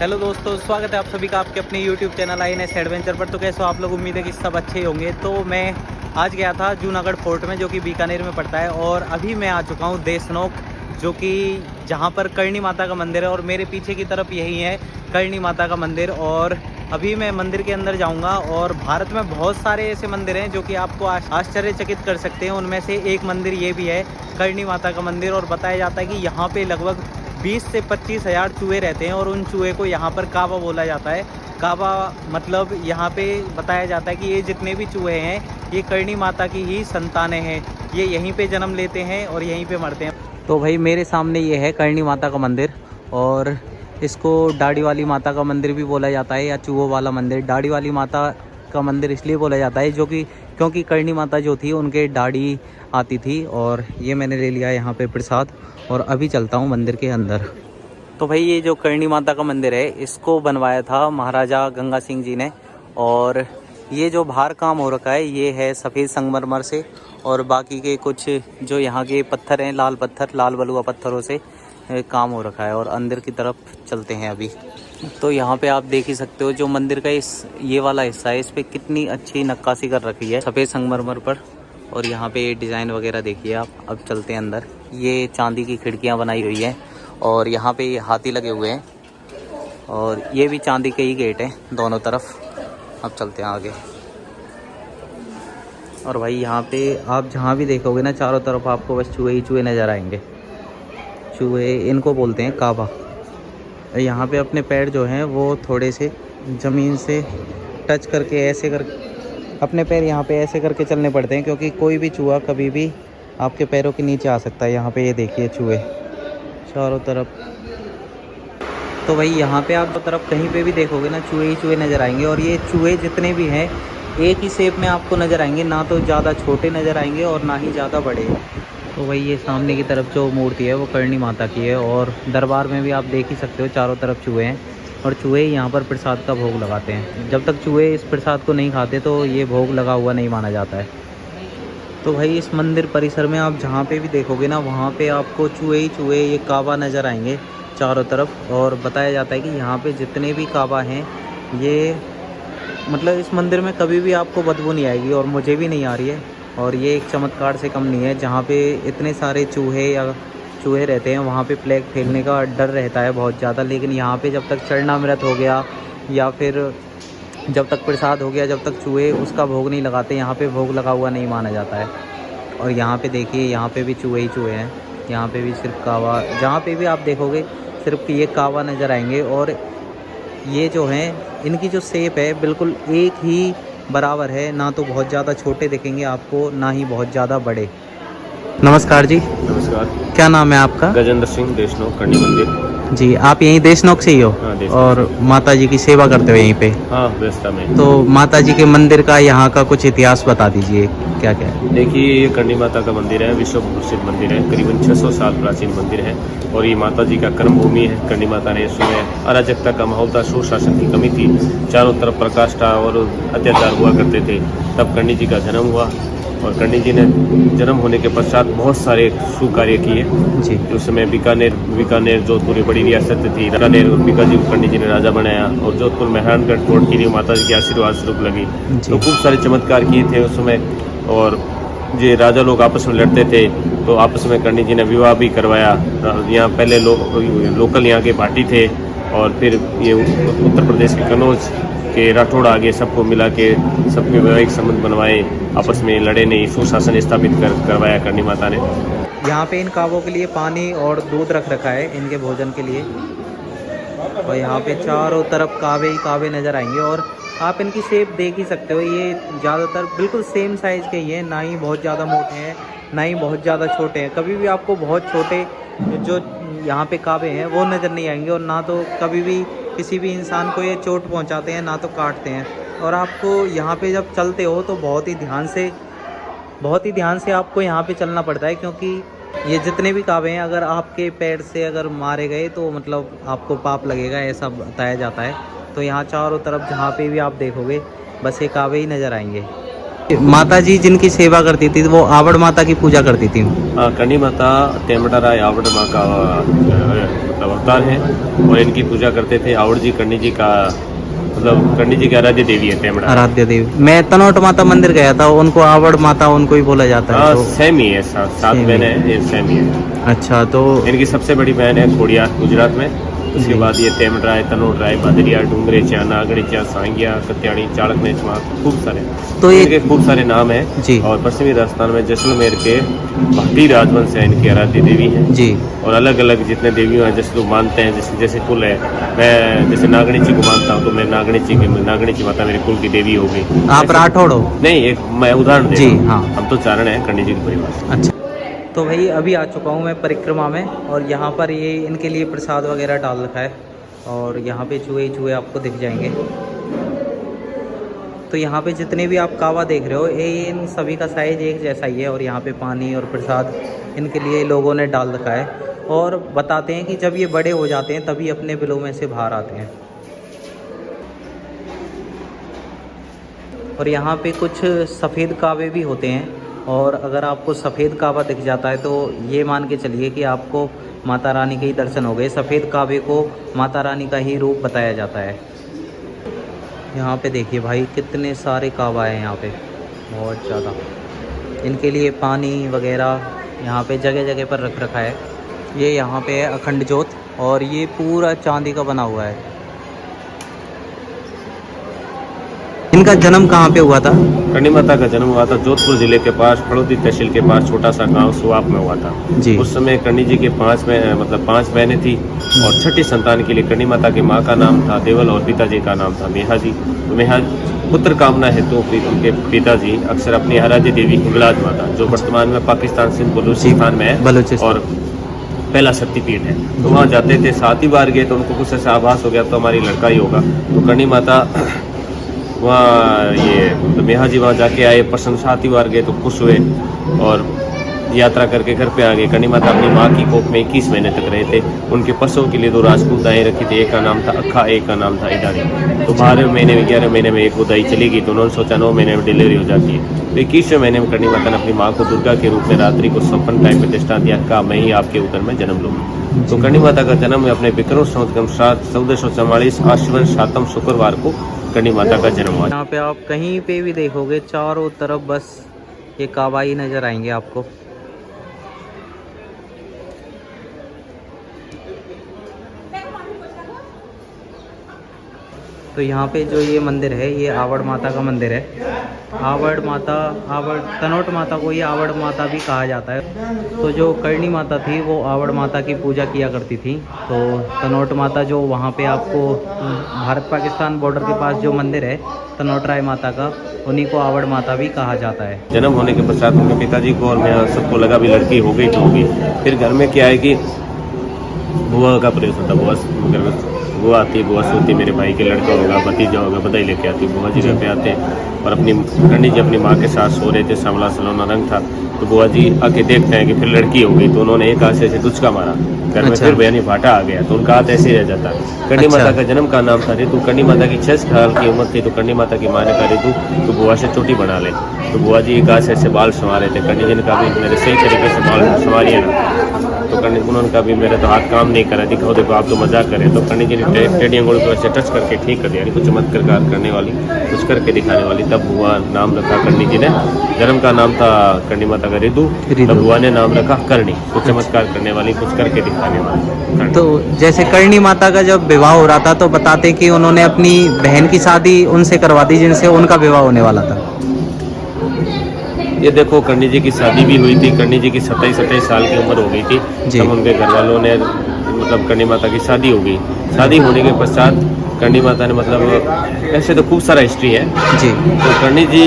Hello दोस्तों, स्वागत है आप सभी का आपके अपने YouTube चैनल INS एडवेंचर पर। तो कैसे हो आप लोग? उम्मीद है कि सब अच्छे ही होंगे। तो मैं आज गया था जूनागढ़ फोर्ट में, जो कि बीकानेर में पड़ता है, और अभी मैं आ चुका हूँ देशनोक, जो कि जहाँ पर करणी माता का मंदिर है, और मेरे पीछे की तरफ यही है करणी माता का मंदिर। और अभी मैं मंदिर के अंदर जाऊँगा। और भारत में बहुत सारे ऐसे मंदिर हैं जो कि आपको आश्चर्यचकित कर सकते हैं। उनमें से एक मंदिर ये भी है, करणी माता का मंदिर। और बताया जाता है कि यहाँ पे लगभग 20 से 25 हज़ार चूहे रहते हैं, और उन चूहे को यहाँ पर काबा बोला जाता है। काबा मतलब यहाँ पे बताया जाता है कि ये जितने भी चूहे हैं ये करणी माता की ही संतानें हैं। ये यहीं पे जन्म लेते हैं और यहीं पे मरते हैं। तो भाई मेरे सामने ये है करणी माता का मंदिर, और इसको दाढ़ी वाली माता का मंदिर भी बोला जाता है, या चूहों वाला मंदिर। दाढ़ी वाली माता का मंदिर इसलिए बोला जाता है क्योंकि करणी माता जो थी उनके दाढ़ी आती थी। और ये मैंने ले लिया यहाँ पे प्रसाद, और अभी चलता हूँ मंदिर के अंदर। तो भाई ये जो करणी माता का मंदिर है, इसको बनवाया था महाराजा गंगा सिंह जी ने। और ये जो बाहर काम हो रखा है ये है सफ़ेद संगमरमर से, और बाकी के कुछ जो यहाँ के पत्थर हैं, लाल पत्थर, लाल बलुआ पत्थरों से काम हो रखा है। और अंदर की तरफ चलते हैं अभी। तो यहाँ पे आप देख ही सकते हो जो मंदिर का ये वाला हिस्सा है, इस पर कितनी अच्छी नक्काशी कर रखी है सफ़ेद संगमरमर पर। और यहाँ पे डिज़ाइन वगैरह देखिए आप। अब चलते हैं अंदर। ये चांदी की खिड़कियाँ बनाई हुई हैं, और यहाँ पे हाथी लगे हुए हैं, और ये भी चांदी के ही गेट हैं दोनों तरफ। अब चलते हैं आगे। और भाई यहाँ पे आप जहाँ भी देखोगे ना, चारों तरफ आपको बस चूहे ही चूहे नज़र आएंगे। चूहे, इनको बोलते हैं काबा। यहाँ पे अपने पैर जो हैं वो थोड़े से ज़मीन से टच करके, ऐसे कर अपने पैर यहाँ पे ऐसे करके चलने पड़ते हैं, क्योंकि कोई भी चूहा कभी भी आपके पैरों के नीचे आ सकता है। यहाँ पे ये देखिए चूहे चारों तरफ। तो भाई यहाँ पे आप तरफ कहीं पे भी देखोगे ना, चूहे ही चूहे नज़र आएंगे। और ये चूहे जितने भी हैं एक ही शेप में आपको नज़र आएंगे, ना तो ज़्यादा छोटे नज़र आएंगे और ना ही ज़्यादा बड़े। तो भाई ये सामने की तरफ जो मूर्ति है वो करणी माता की है, और दरबार में भी आप देख ही सकते हो चारों तरफ चूहे हैं। और चूहे यहाँ पर प्रसाद का भोग लगाते हैं। जब तक चूहे इस प्रसाद को नहीं खाते तो ये भोग लगा हुआ नहीं माना जाता है। तो भाई इस मंदिर परिसर में आप जहाँ पे भी देखोगे ना, वहाँ पे आपको चूहे ही चूहे, ये काबा नज़र आएंगे चारों तरफ। और बताया जाता है कि यहाँ पे जितने भी काबा हैं, ये मतलब इस मंदिर में कभी भी आपको बदबू नहीं आएगी, और मुझे भी नहीं आ रही है। और ये एक चमत्कार से कम नहीं है। जहाँ पे इतने सारे चूहे रहते हैं, वहाँ पे प्लेग फैलने का डर रहता है बहुत ज़्यादा। लेकिन यहाँ पे जब तक चरणामृत हो गया, या फिर जब तक प्रसाद हो गया, जब तक चूहे उसका भोग नहीं लगाते, यहाँ पे भोग लगा हुआ नहीं माना जाता है। और यहाँ पे देखिए, यहाँ पे भी चूहे ही चूहे हैं। यहाँ पे भी सिर्फ कावा, जहाँ पे भी आप देखोगे सिर्फ ये कावा नज़र आएंगे। और ये जो हैं, इनकी जो शेप है बिल्कुल एक ही बराबर है, ना तो बहुत ज़्यादा छोटे दिखेंगे आपको, ना ही बहुत ज़्यादा बड़े। नमस्कार जी। नमस्कार। क्या नाम है आपका? गजेंद्र सिंह, देशनोक, करणी मंदिर। जी, आप यहीं देशनोक से ही हो? हाँ, देशनोक और माता जी की सेवा करते हो यहीं पे? हाँ, व्यवस्था में। तो माता जी के मंदिर का यहाँ का कुछ इतिहास बता दीजिए, क्या क्या है? देखिए, ये करणी माता का मंदिर है, विश्व प्रसिद्ध मंदिर है, करीबन 600 साल प्राचीन मंदिर है। और ये माता जी का कर्म भूमि है। करणी माता ने इसमें अराजकता का माहौल था, सुशासन की कमी थी, चारों तरफ प्रकाष्ठा और अत्याचार हुआ करते थे। तब करणी जी का जन्म हुआ, और करणी जी ने जन्म होने के पश्चात बहुत सारे शुभ कार्य किए जी। उस समय बीकानेर जोधपुर बड़ी रियासत थी। बीकानेर और बीकाजी को करणी जी ने राजा बनाया, और जोधपुर मेहरानगढ़ कोर्ट के लिए माता जी के आशीर्वाद स्वरूप लगी। तो खूब सारे चमत्कार किए थे उस समय। और ये राजा लोग आपस में लड़ते थे, तो आपस में करणी जी ने विवाह भी करवाया। यहाँ पहले लोकल यहाँ के भाटी थे, और फिर ये उत्तर प्रदेश के कन्नौज के राठौड़ आगे सबको मिला के सबके वैवाहिक संबंध बनवाए, आपस में लड़े नहीं, सुशासन स्थापित करवाया करणी माता ने। यहाँ पे इन कावों के लिए पानी और दूध रख रखा है इनके भोजन के लिए। और यहाँ पे चारों तरफ कावे ही कावे नज़र आएंगे। और आप इनकी शेप देख ही सकते हो, ये ज़्यादातर बिल्कुल सेम साइज़ के ही हैं, ना ही बहुत ज़्यादा मोटे हैं, ना ही बहुत ज़्यादा छोटे हैं। कभी भी आपको बहुत छोटे जो यहाँ पे कावे हैं वो नज़र नहीं आएंगे, और ना तो कभी भी किसी भी इंसान को ये चोट पहुँचाते हैं, ना तो काटते हैं। और आपको यहाँ पे जब चलते हो तो बहुत ही ध्यान से आपको यहाँ पे चलना पड़ता है, क्योंकि ये जितने भी कावे हैं, अगर आपके पैर से अगर मारे गए तो मतलब आपको पाप लगेगा, ऐसा बताया जाता है। तो यहाँ चारों तरफ जहाँ पे भी आप देखोगे बस ये कावे ही नज़र आएंगे। माता जी जिनकी सेवा करती थी वो आवड़ माता की पूजा करती थी। हाँ, कर्णी माता तेमड़ा राय आवड़ माँ का मतलब अवतार है और इनकी पूजा करते थे। आवड़ जी कर्णी जी का मतलब कर्णी जी की आराध्य देवी है तेमड़ा। आराध्य देवी। मैं तनोट माता मंदिर गया था, उनको आवड़ माता उनको ही बोला जाता है। हाँ, तो सेम ही है, सात बहन है, ये सेम ही है। अच्छा, तो इनकी सबसे बड़ी बहन है खोड़ियार गुजरात में, उसके जी। बाद ये तेमड़ा है, तनोट राय, भादरिया, डूंगरेचा, नागड़ीचा, सांगिया, कत्याणी, चाड़क नेचमा, खूब सारे। तो ये इनके खूब सारे नाम हैं। जी और पश्चिमी राजस्थान में जैसलमेर के भाटी राजवंश है इनकी आराध्य देवी है। जी। और अलग अलग जितने देवियों हैं जैसे लोग मानते हैं, जैसे जैसे कुल है, मैं जैसे नागणी जी को मानता हूँ तो मैं नागणी जी माता मेरे कुल की देवी हो गई। आप राठौड़ हो? नहीं, एक मैं उदाहरण दे जी, रहा हूँ। हाँ। हम तो चारण हैं कर्णी जी के परिवार से। अच्छा, तो भाई अभी आ चुका हूँ मैं परिक्रमा में, और यहाँ पर ये इनके लिए प्रसाद वगैरह डाल रखा है, और यहाँ पे चूहे आपको दिख जाएंगे। तो यहाँ पे जितने भी आप कावा देख रहे हो ये इन सभी का साइज एक जैसा ही है, और यहाँ पे पानी और प्रसाद इनके लिए लोगों ने डाल रखा है। और बताते हैं कि जब ये बड़े हो जाते हैं तभी अपने बिलों में से बाहर आते हैं। और यहाँ पे कुछ सफ़ेद कावे भी होते हैं, और अगर आपको सफ़ेद कावा दिख जाता है तो ये मान के चलिए कि आपको माता रानी के ही दर्शन हो गए। सफ़ेद कावे को माता रानी का ही रूप बताया जाता है। यहाँ पे देखिए भाई कितने सारे कावा हैं यहाँ पे, बहुत ज़्यादा। इनके लिए पानी वगैरह यहाँ पे जगह जगह पर रख रखा है। ये यहाँ पे है अखंड ज्योत, और ये पूरा चांदी का बना हुआ है। इनका जन्म कहाँ पे हुआ था? कर्णी माता का जन्म हुआ था जोधपुर जिले के पास फड़ौदी तहसील के पास छोटा सा गांव सुआप में हुआ था जी। उस समय कर्णी जी के पांच बहनें थी, और छठी संतान के लिए कर्णी माता की माँ का नाम था देवल और पिताजी का नाम था मेहा जी। तो मेहा पुत्र कामना हेतु उनके पिताजी अक्सर अपनी आराध्य देवी हिंगलाज माता, जो वर्तमान में पाकिस्तान सिंध बलूचिस्तान में है और पहला शक्तिपीठ है, तो वहाँ जाते थे। 7 ही बार गए तो उनको कुछ ऐसा आभास हो गया तो हमारी लड़का ही होगा। तो कर्णी माता वहाँ ये मेहा जी वहाँ जाके आए, प्रसन्न 7 ही बार गए तो खुश हुए और यात्रा करके घर पे आ गए। कर्णी माता अपनी माँ की कोख में 21 महीने तक रहे थे। उनके पशुओं के लिए 2 राजपूताएं रखी थी, एक का नाम था अक्खा, एक का नाम था इडारी। तो 12वें महीने में 11वें महीने में एक उदाई चली गई, तो उन्होंने सोचा 9 महीने में डिलीवरी हो जाती है। तो 21वें महीने में कर्णी माता ने अपनी माँ को दुर्गा के रूप में रात्रि को संपन्न टाइम में दृष्टांत दिया, कहा मैं ही आपके उदर में जन्म लूंगी। तो कर्णी माता का जन्म अपने विक्रम संवत 1444 आश्विन 7 शुक्रवार को कर्णी माता का जन्म हुआ। यहाँ पे आप कहीं पे भी देखोगे चारों तरफ बस ये कावा ही नजर आएंगे आपको। तो यहाँ पे जो ये मंदिर है ये आवड़ माता का मंदिर है। तनोट माता को ये आवड़ माता भी कहा जाता है। तो जो कर्णी माता थी वो आवड़ माता की पूजा किया करती थी। तो तनोट माता जो वहाँ पे आपको भारत पाकिस्तान बॉर्डर के पास जो मंदिर है तनोट राय माता का, उन्हीं को आवड़ माता भी कहा जाता है। जन्म होने के पश्चात उनके पिताजी को और मैं सबको लगा भी लड़की हो गई तो होगी। फिर घर में क्या है कि बुआ का प्रवेश होता, बुआ आती, बुआ सोती मेरे भाई के लड़का होगा, भतीजा होगा, बधाई लेके आती। बुआ जी घर पे आते और कर्णी जी अपनी माँ के साथ सो रहे थे, सांवला सलोना रंग था। तो बुआ जी आके देखते हैं कि फिर लड़की हो गई, तो उन्होंने एक हाथ से दुचका मारा घर में। फिर बयानी भाटा आ गया तो उनका हाथ ऐसे ही रह जाता। कर्णी माता का जन्म का नाम था ऋतु। कर्णी माता की 6 साल की उम्र थी तो कर्णी माता की माँ ने कहा ऋतु तो बुआ से चोटी बना ले। तो बुआ जी एक हाथ से ऐसे बाल संवार रहे थे। कर्णी जी ने कहा भी मेरे सही तरीके से बाल संवारिए ना। तो उन्होंने कहा भी मेरा तो हाथ काम नहीं कर रहा, दिखाओ देखो आप तो मजाक करें। तो कर्णी जी ने टेढ़ी अंगुली को ऐसे टच करके ठीक कर दिया, यानी कुछ चमत्कार करने वाली, कुछ करके दिखाने वाली। तब बुआ नाम रखा कर्णी जी ने। जन्म का नाम था कर्णी माता का ऋतु, तब बुआ ने नाम रखा कर्णी, कुछ चमत्कार करने वाली, कुछ करके दिखाने वाली। तो जैसे कर्णी माता का जब विवाह हो रहा था तो बताते कि उन्होंने अपनी बहन की शादी उनसे करवा दी जिनसे उनका विवाह होने वाला था। ये देखो कर्णी जी की शादी भी हुई थी। कर्णी जी की 27 साल की उम्र हो गई थी तब उनके घर वालों ने मतलब कर्णी माता की शादी हो गई। शादी होने के पश्चात कर्णी माता ने मतलब ऐसे तो खूब सारा हिस्ट्री है जी। तो कर्णी जी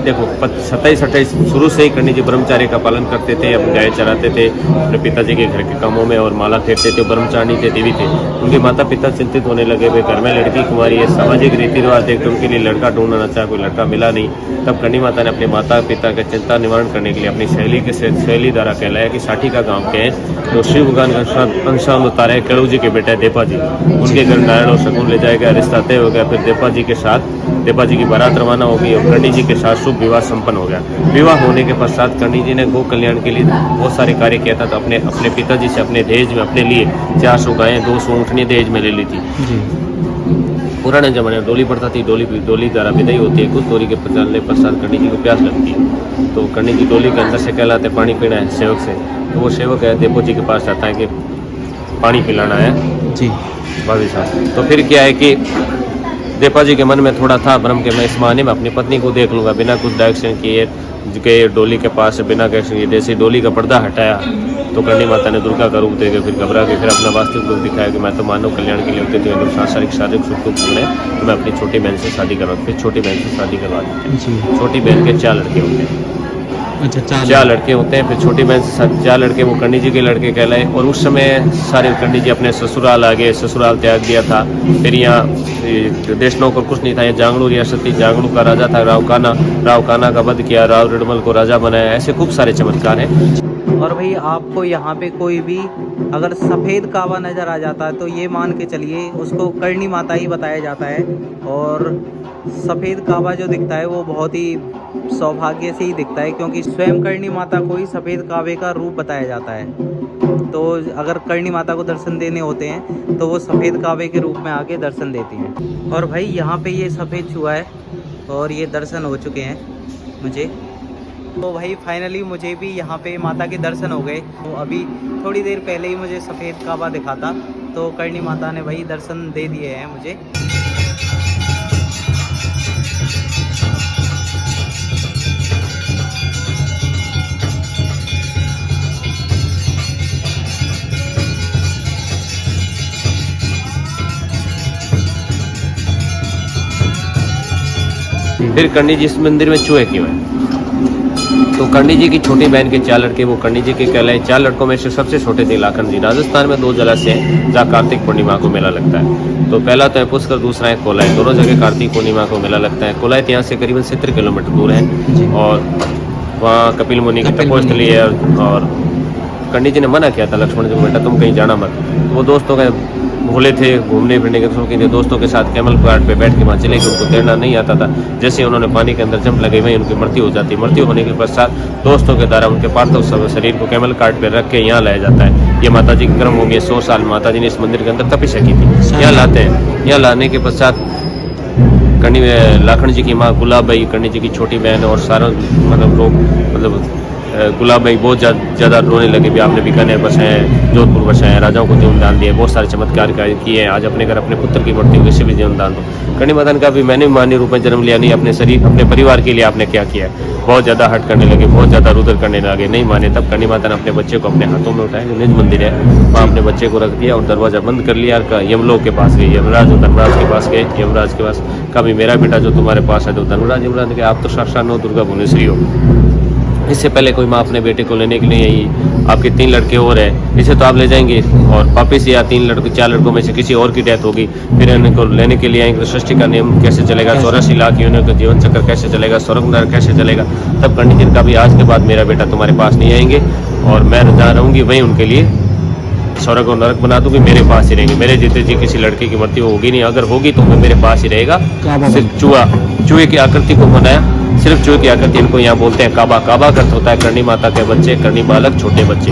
देखो 27-28 शुरू से ही कर्णी जी ब्रह्मचार्य का पालन करते थे, अपने गाय चराते थे अपने पिताजी के घर के कामों में और माला फेरते थे। ब्रह्मचारी थे, देवी थे। उनके माता पिता चिंतित होने लगे, वे घर में लड़की कुमारी है, सामाजिक रीति रिवाज देखते उनके लिए लड़का ढूंढना चाहा, कोई लड़का मिला नहीं। तब कर्णी माता ने अपने माता पिता का चिंता निवारण करने के लिए अपनी सहेली द्वारा कहलाया कि साठी का गाँव के हैं जो शिव भगवान का अंशान उतारे केड़ू जी के बेटा है देपा जी, उनके घर नारायण और शकुन ले जाए गया, रिश्ता तय हो गया। फिर देपा जी के साथ देपा जी की बारात रवाना हो गई और कर्णी जी के साथ शुभ विवाह संपन्न हो गया। विवाह होने के पश्चात कर्णी जी ने गौ कल्याण के लिए बहुत सारे कार्य किया था। तो अपने पिताजी से अपने दहेज में अपने लिए 400 गायें 200 ऊँटनी दहेज में ले ली थी। पुराने जमाने में डोली पड़ता थी, डोली द्वारा विदाई होती है। कुछ दूरी के चलने पश्चात कर्णी जी को प्यास लगती है, तो कर्णी जी डोली के अंदर से कहलाते पानी पीना है सेवक से। तो वो सेवक है देपो जी के पास जाता है कि पानी पिलाना है जी भाभी साहब। तो फिर क्या है कि देपा जी के मन में थोड़ा था भ्रम के मैं इस बहाने में अपनी पत्नी को देख लूँगा, बिना कुछ डायरेक्शन किए गए डोली के पास से, बिना कैसे जैसे डोली का पर्दा हटाया तो कर्णी माता ने दुर्गा का रूप दे के फिर घबरा के फिर अपना वास्तविक रूप दिखाया कि मैं तो मानव कल्याण के लिए होती थी, अगर सांसारिक शारीरिक सुख दुख होने तो मैं अपनी छोटी बहन से शादी करवा। फिर छोटी बहन से शादी करवा देते हैं। छोटी बहन के 4 लड़के होते हैं। अच्छा, 4 लड़के होते हैं। फिर छोटी बहन से 4 लड़के वो कर्णी जी के लड़के कहलाए। और उस समय सारे कर्णी जी अपने ससुराल आ गए, ससुराल त्याग दिया था। फिर यहाँ देशनों को कुछ नहीं था, यहाँ जांगड़ू रियासत थी, जांगड़ू का राजा था राव काना का वध किया, राव रिडमल को राजा बनाया। ऐसे खूब सारे चमत्कार हैं। और भाई आपको यहाँ पे कोई भी अगर सफ़ेद कावा नज़र आ जाता है तो ये मान के चलिए उसको कर्णी माता ही बताया जाता है। और सफ़ेद कावा जो दिखता है वो बहुत ही सौभाग्य से ही दिखता है, क्योंकि स्वयं कर्णी माता को ही सफ़ेद कावे का रूप बताया जाता है। तो अगर कर्णी माता को दर्शन देने होते हैं तो वो सफ़ेद कावे के रूप में आके दर्शन देती हैं। और भाई यहाँ पे ये सफ़ेद चूहा है और ये दर्शन हो चुके हैं मुझे। तो भाई फाइनली मुझे भी यहाँ पे माता के दर्शन हो गए। तो अभी थोड़ी देर पहले ही मुझे सफ़ेद कावा दिखा था, तो कर्णी माता ने भाई दर्शन दे दिए हैं मुझे। फिर कर्णी जी इस मंदिर में चूहे क्यों हैं? तो कर्णी जी की छोटी बहन के 4 लड़के वो कर्णी जी के कहलाए। 4 लड़कों में से सबसे छोटे थे लाखन जी। राजस्थान में 2 जलाशय हैं जहाँ कार्तिक पूर्णिमा को मेला लगता है। तो पहला तो है पुष्कर, दूसरा है कोलाई। दोनों जगह कार्तिक पूर्णिमा को मेला लगता है। कोलाई यहाँ से करीबन 70 किलोमीटर दूर है और वहाँ कपिल मुनि की तपोस्थली है। और कर्णी जी ने मना किया था लक्ष्मण जी को, बेटा तुम कहीं जाना मत। वो दोस्तों के भूले थे, घूमने फिरने के शौकीन थे, दोस्तों के साथ कैमल घाट पे बैठ के वहाँ चले गए। उनको तैरना नहीं आता था। जैसे उन्होंने पानी के अंदर जंप लगे वहीं उनकी मृत्यु हो जाती। मृत्यु होने के पश्चात दोस्तों के द्वारा उनके पार्थिव शरीर को कैमल घाट पे रख के यहाँ लाया जाता है। ये माता जी की कर्म होगी। 100 साल माता जी ने इस मंदिर के अंदर तपस्या की थी। यहाँ लाते हैं। यहाँ लाने के पश्चात कर्णी लाखन जी की माँ गुलाबाई, कर्णी जी की छोटी बहन और सारा मतलब गुलाबाई बहुत ज़्यादा रोने लगे भी आपने बीकानेर बसाए, जोधपुर बसाए, राजाओं को जीवन दान दिए, बहुत सारे चमत्कार किए हैं। आज अपने घर अपने पुत्र की मृत्यु किसी भी जीवन दान दो। कर्णी माता ने कहा भी मैंने मानवीय रूप में जन्म लिया नहीं, अपने शरीर अपने परिवार के लिए आपने क्या किया है। बहुत ज़्यादा हट करने लगे, बहुत ज़्यादा रुदर करने लगे, नहीं माने। तब कर्णी माता ने अपने बच्चे को अपने हाथों में उठाया, जो निज मंदिर है वहाँ अपने बच्चे को रख दिया और दरवाज़ा बंद कर लिया। यमलोक के पास गए, यमराज और धर्मराज के पास गए। यमराज के पास कहा भी मेरा बेटा जो तुम्हारे पास है। तो धर्मराज यमराज ने कहा आप तो साक्षात नौ दुर्गा भुवनेश्वरी हो। इससे पहले कोई माँ अपने बेटे को लेने के लिए आई, आपके 3 लड़के और हैं, इसे तो आप ले जाएंगे और वापिस या 4 लड़कों में से किसी और की डेथ होगी, फिर इनको लेने के लिए आएंगे तो सृष्टि का नियम कैसे चलेगा, 84 लाख योनियों का जीवन चक्र कैसे चलेगा, स्वर्ग नरक कैसे चलेगा। तब कर्णी जी ने कहा भी आज के बाद मेरा बेटा तुम्हारे पास नहीं आएंगे और मैं जहाँ रहूँगी वहीं उनके लिए स्वर्ग और नरक बना दूंगी, मेरे पास ही रहेंगे। मेरे जीते जी किसी लड़के की मृत्यु होगी नहीं, अगर होगी तो वो मेरे पास ही रहेगा। सिर्फ चूहे की आकृति को बनाया, सिर्फ चूहे की आकृति। इनको यहाँ बोलते हैं काबा। काबा का अर्थ होता है कर्णी माता के बच्चे, कर्णी बालक, छोटे बच्चे।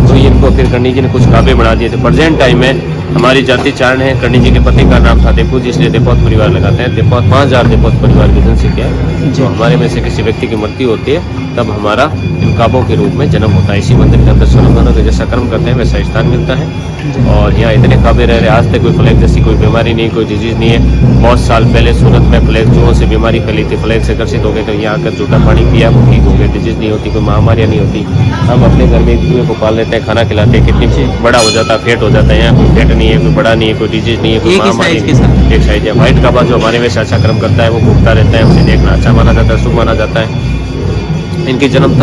तो ये इनको फिर कर्णी जी ने कुछ काबे बना दिए थे। प्रेजेंट टाइम में हमारी जाति चारण है। कर्णी जी के पति का नाम था देवपूत, जिसलिए देवपूत परिवार लगाते हैं। देवपूत 5000 देवपूत परिवार की जनसंख्या है। तो हमारे में से किसी व्यक्ति की मृत्यु होती है तब हमारा इन काबों के रूप में जन्म होता है। इसी मंदिर के अंदर स्वयं के जैसा कर्म करते हैं वैसा स्थान मिलता है। और यहाँ इतने काबे रह रहे, आज तक कोई प्लेग जैसी कोई बीमारी नहीं, कोई डिजीज नहीं है। बहुत साल पहले सूरत में प्लेग चूहों से बीमारी फैली थी, प्लेग से ग्रसित हो गए, तो यहाँ आकर जूठा पानी पिया वो ठीक हो गए, डिजीज नहीं होती, कोई महामारियाँ नहीं होती। हम अपने घर में एक चूहे को पाल लेते हैं, खाना खिलाते हैं, कितनी बड़ा हो जाता है, फेट हो जाता है। यहाँ कोई फेट नहीं है, कोई बड़ा नहीं है, कोई डिजीज नहीं है, कोई महामारी नहीं। एक साइज है। व्हाइट काबा जो हमारे में से अच्छा कर्म करता है वो घूमता रहता है, उसे देखना अच्छा माना जाता है, शुभ माना जाता है। इनकी जन्म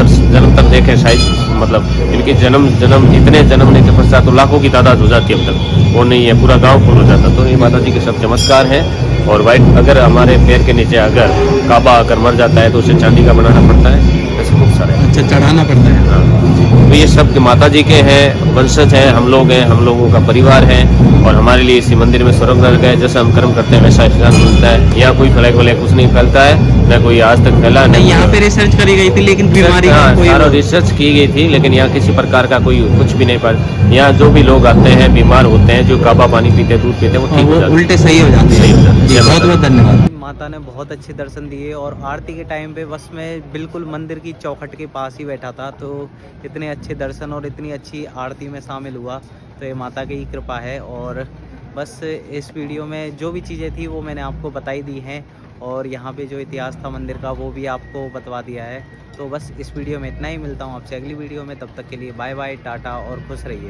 तर देखें शायद मतलब इनकी जन्म इतने जन्मने के पश्चात तो लाखों की तादाद हो जाती है। अब तक वो नहीं है, पूरा गांव फुल हो जाता। तो ये माता जी के सब चमत्कार हैं। और वाइट अगर हमारे पैर के नीचे अगर काबा अगर मर जाता है तो उसे चांदी का बनाना पड़ता है। ऐसे खूब सारे अच्छा, चढ़ाना पड़ता है। तो ये सब माता जी के हैं, वंशज हैं, हम लोग हैं, हम लोगों का परिवार है और हमारे लिए इसी मंदिर में स्वर्ग नरक है। जैसा हम कर्म करते हैं वैसा फल मिलता है। यहाँ कोई फ्लैग व्लैग कुछ नहीं फैलता है, न कोई आज तक फैला नहीं, यहाँ पे रिसर्च करी गई थी लेकिन बीमारी का कोई सारा रिसर्च की गई थी, लेकिन यहाँ किसी प्रकार का कोई कुछ भी नहीं पाया। यहाँ जो भी लोग आते हैं बीमार होते हैं, जो काबा पानी पीते हैं, दूध पीते हैं, वो ठीक हो जाते हैं, उल्टे सही हो जाते हैं। सही हो जाते हैं। जी, बहुत बहुत धन्यवाद। माता ने बहुत अच्छे दर्शन दिए और आरती के टाइम पे बस मैं बिल्कुल मंदिर की चौखट के पास ही बैठा था, तो इतने अच्छे दर्शन और इतनी अच्छी आरती में शामिल हुआ, तो ये माता की कृपा है। और बस इस वीडियो में जो भी चीज़ें थी वो मैंने आपको बताई दी हैं और यहाँ पे जो इतिहास था मंदिर का वो भी आपको बतवा दिया है। तो बस इस वीडियो में इतना ही, मिलता हूँ आपसे अगली वीडियो में, तब तक के लिए बाय बाय, टाटा और खुश रहिए।